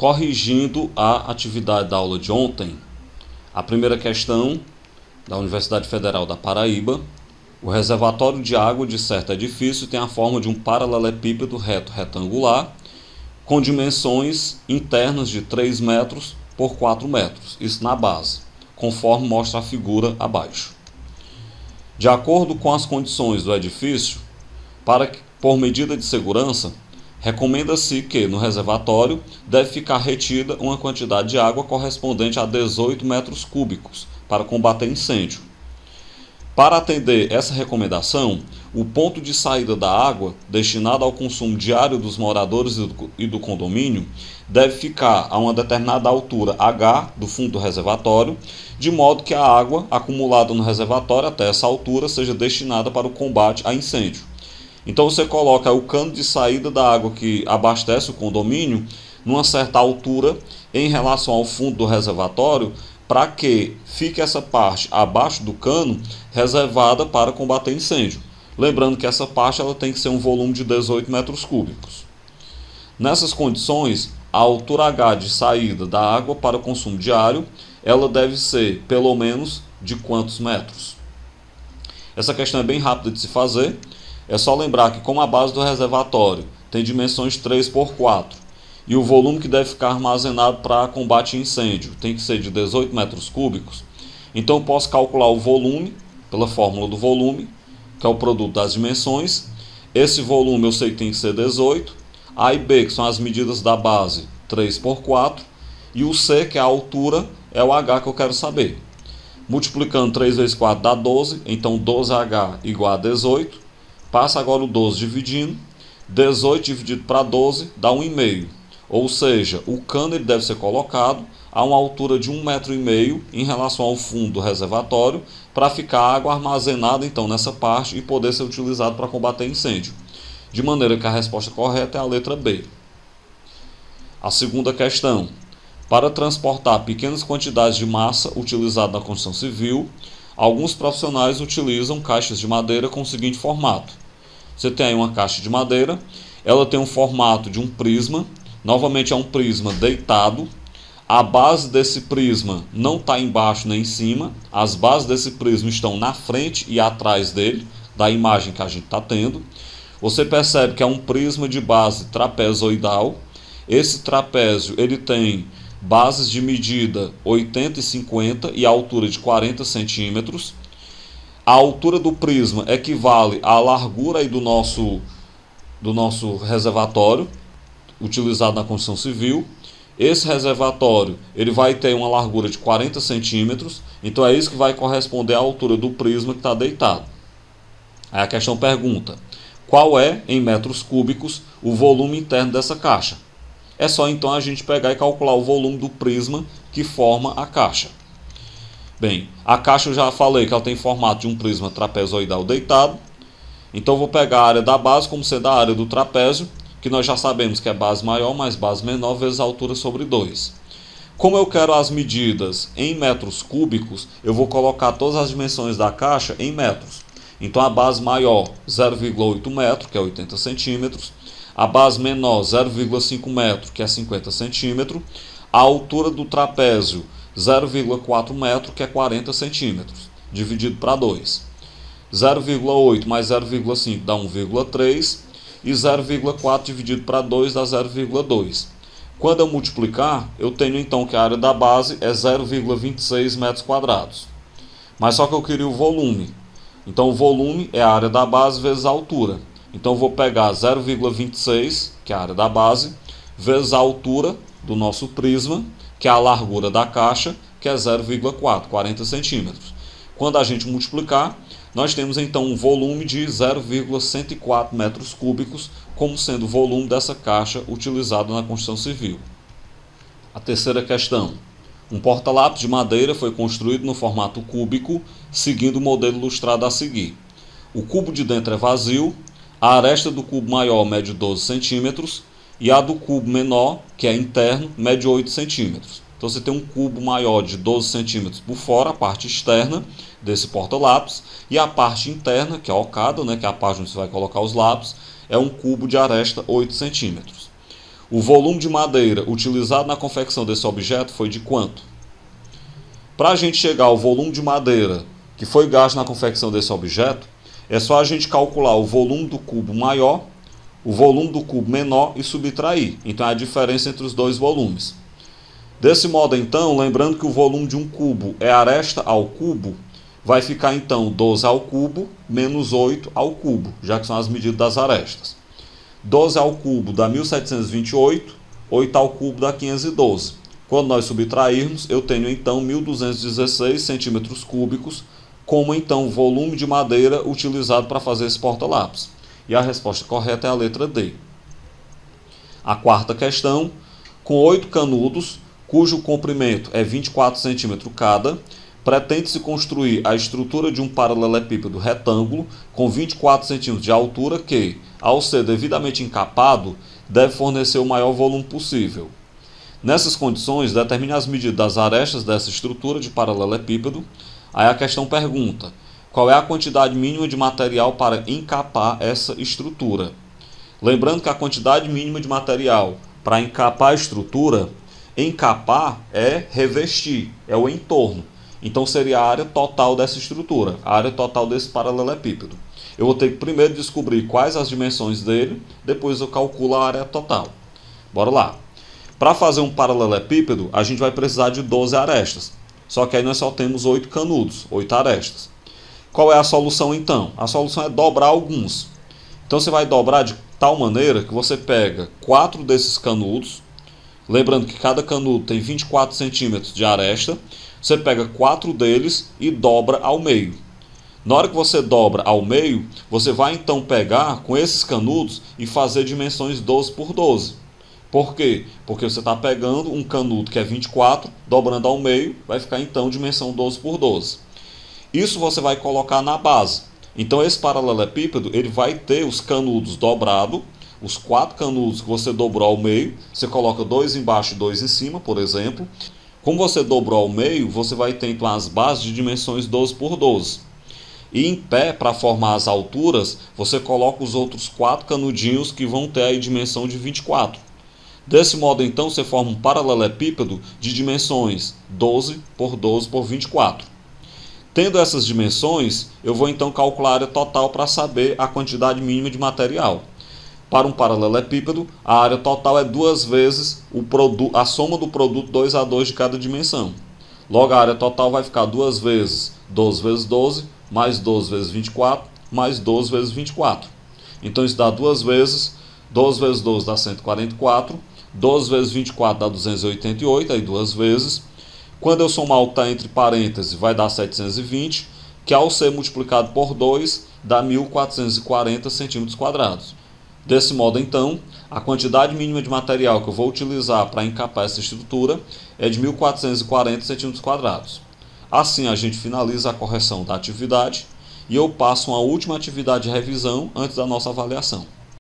Corrigindo a atividade da aula de ontem, a primeira questão da Universidade Federal da Paraíba: o reservatório de água de certo edifício tem a forma de um paralelepípedo reto-retangular com dimensões internas de 3 metros por 4 metros, isso na base, conforme mostra a figura abaixo. De acordo com as condições do edifício, por medida de segurança, recomenda-se que no reservatório deve ficar retida uma quantidade de água correspondente a 18 metros cúbicos para combater incêndio. Para atender essa recomendação, o ponto de saída da água, destinado ao consumo diário dos moradores e do condomínio, deve ficar a uma determinada altura H do fundo do reservatório, de modo que a água acumulada no reservatório até essa altura seja destinada para o combate a incêndio. Então você coloca o cano de saída da água que abastece o condomínio numa certa altura em relação ao fundo do reservatório, para que fique essa parte abaixo do cano reservada para combater incêndio. Lembrando que essa parte ela tem que ser um volume de 18 metros cúbicos. Nessas condições, a altura H de saída da água para consumo diário, ela deve ser pelo menos de quantos metros? Essa questão é bem rápida de se fazer. É só lembrar que, como a base do reservatório tem dimensões 3 por 4 e o volume que deve ficar armazenado para combate a incêndio tem que ser de 18 metros cúbicos, então eu posso calcular o volume pela fórmula do volume, que é o produto das dimensões. Esse volume eu sei que tem que ser 18, A e B, que são as medidas da base, 3 por 4, e o C, que é a altura, é o H que eu quero saber. Multiplicando 3 vezes 4 dá 12, então 12H igual a 18. Passa agora o 12 dividindo, 18 dividido para 12 dá 1,5. Ou seja, o cano ele deve ser colocado a uma altura de 1,5 metro em relação ao fundo do reservatório, para ficar a água armazenada então nessa parte e poder ser utilizado para combater incêndio. De maneira que a resposta correta é a letra B. A segunda questão: para transportar pequenas quantidades de massa utilizada na construção civil, alguns profissionais utilizam caixas de madeira com o seguinte formato. Você tem aí uma caixa de madeira, ela tem um formato de um prisma, novamente é um prisma deitado, a base desse prisma não está embaixo nem em cima, as bases desse prisma estão na frente e atrás dele, da imagem que a gente está tendo. Você percebe que é um prisma de base trapezoidal. Esse trapézio ele tem bases de medida 80 e 50 e a altura de 40 centímetros. A altura do prisma equivale à largura aí do nosso reservatório, utilizado na construção civil. Esse reservatório ele vai ter uma largura de 40 centímetros, então é isso que vai corresponder à altura do prisma que está deitado. Aí a questão pergunta: qual é, em metros cúbicos, o volume interno dessa caixa? É só então a gente pegar e calcular o volume do prisma que forma a caixa. Bem, a caixa eu já falei que ela tem formato de um prisma trapezoidal deitado. Então eu vou pegar a área da base como sendo a área do trapézio, que nós já sabemos que é base maior mais base menor vezes a altura sobre 2. Como eu quero as medidas em metros cúbicos, eu vou colocar todas as dimensões da caixa em metros. Então a base maior 0,8 metro, que é 80 centímetros. A base menor 0,5 metro, que é 50 centímetros. A altura do trapézio 0,4 metro, que é 40 centímetros, dividido para 2. 0,8 mais 0,5 dá 1,3 e 0,4 dividido para 2 dá 0,2. Quando eu multiplicar, eu tenho então que a área da base é 0,26 metros quadrados. Mas só que eu queria o volume. Então o volume é a área da base vezes a altura. Então eu vou pegar 0,26, que é a área da base, vezes a altura do nosso prisma, que é a largura da caixa, que é 0,4, 40 centímetros. Quando a gente multiplicar, nós temos então um volume de 0,104 metros cúbicos, como sendo o volume dessa caixa utilizada na construção civil. A terceira questão: um porta-lápis de madeira foi construído no formato cúbico, seguindo o modelo ilustrado a seguir. O cubo de dentro é vazio, a aresta do cubo maior mede 12 centímetros, e a do cubo menor, que é interno, mede 8 centímetros. Então você tem um cubo maior de 12 centímetros por fora, a parte externa desse porta-lápis, e a parte interna, que é a ocada, que é a parte onde você vai colocar os lápis, é um cubo de aresta 8 centímetros. o volume de madeira utilizado na confecção desse objeto foi de quanto? Para a gente chegar ao volume de madeira que foi gasto na confecção desse objeto, é só a gente calcular o volume do cubo maior, o volume do cubo menor e subtrair. Então é a diferença entre os dois volumes. Desse modo, então, lembrando que o volume de um cubo é aresta ao cubo, vai ficar então 12 ao cubo menos 8 ao cubo, já que são as medidas das arestas. 12 ao cubo dá 1728, 8 ao cubo dá 512. Quando nós subtrairmos, eu tenho então 1216 centímetros cúbicos, como então o volume de madeira utilizado para fazer esse porta-lápis. E a resposta correta é a letra D. A quarta questão, com 8 canudos, cujo comprimento é 24 centímetros cada, pretende-se construir a estrutura de um paralelepípedo retângulo com 24 centímetros de altura que, ao ser devidamente encapado, deve fornecer o maior volume possível. Nessas condições, determine as medidas das arestas dessa estrutura de paralelepípedo. Aí a questão pergunta: qual é a quantidade mínima de material para encapar essa estrutura? Lembrando que a quantidade mínima de material para encapar a estrutura, encapar é revestir, é o entorno. Então seria a área total dessa estrutura, a área total desse paralelepípedo. Eu vou ter que primeiro descobrir quais as dimensões dele, depois eu calculo a área total. Bora lá. Para fazer um paralelepípedo, a gente vai precisar de 12 arestas. Só que aí nós só temos 8 canudos, 8 arestas. Qual é a solução então? A solução é dobrar alguns. Então você vai dobrar de tal maneira que você pega 4 desses canudos. Lembrando que cada canudo tem 24 centímetros de aresta. Você pega 4 deles e dobra ao meio. Na hora que você dobra ao meio, você vai então pegar com esses canudos e fazer dimensões 12 por 12. Por quê? Porque você está pegando um canudo que é 24, dobrando ao meio, vai ficar então dimensão 12 por 12. Isso você vai colocar na base. Então esse paralelepípedo ele vai ter os canudos dobrados, os 4 canudos que você dobrou ao meio, você coloca 2 embaixo e 2 em cima, por exemplo. Como você dobrou ao meio, você vai ter então as bases de dimensões 12 por 12. E em pé, para formar as alturas, você coloca os outros 4 canudinhos que vão ter aí dimensão de 24. Desse modo, então, você forma um paralelepípedo de dimensões 12 por 12 por 24. Tendo essas dimensões, eu vou então calcular a área total para saber a quantidade mínima de material. Para um paralelepípedo, a área total é 2 vezes a soma do produto 2 a 2 de cada dimensão. Logo, a área total vai ficar 2 vezes 12 vezes 12, mais 12 vezes 24, mais 12 vezes 24. Então, isso dá 2 vezes, 12 vezes 12 dá 144, 12 vezes 24 dá 288, aí 2 vezes. Quando eu somar o que está entre parênteses, vai dar 720, que ao ser multiplicado por 2, dá 1.440 centímetros quadrados. Desse modo, então, a quantidade mínima de material que eu vou utilizar para encapar essa estrutura é de 1.440 centímetros quadrados. Assim, a gente finaliza a correção da atividade e eu passo uma última atividade de revisão antes da nossa avaliação.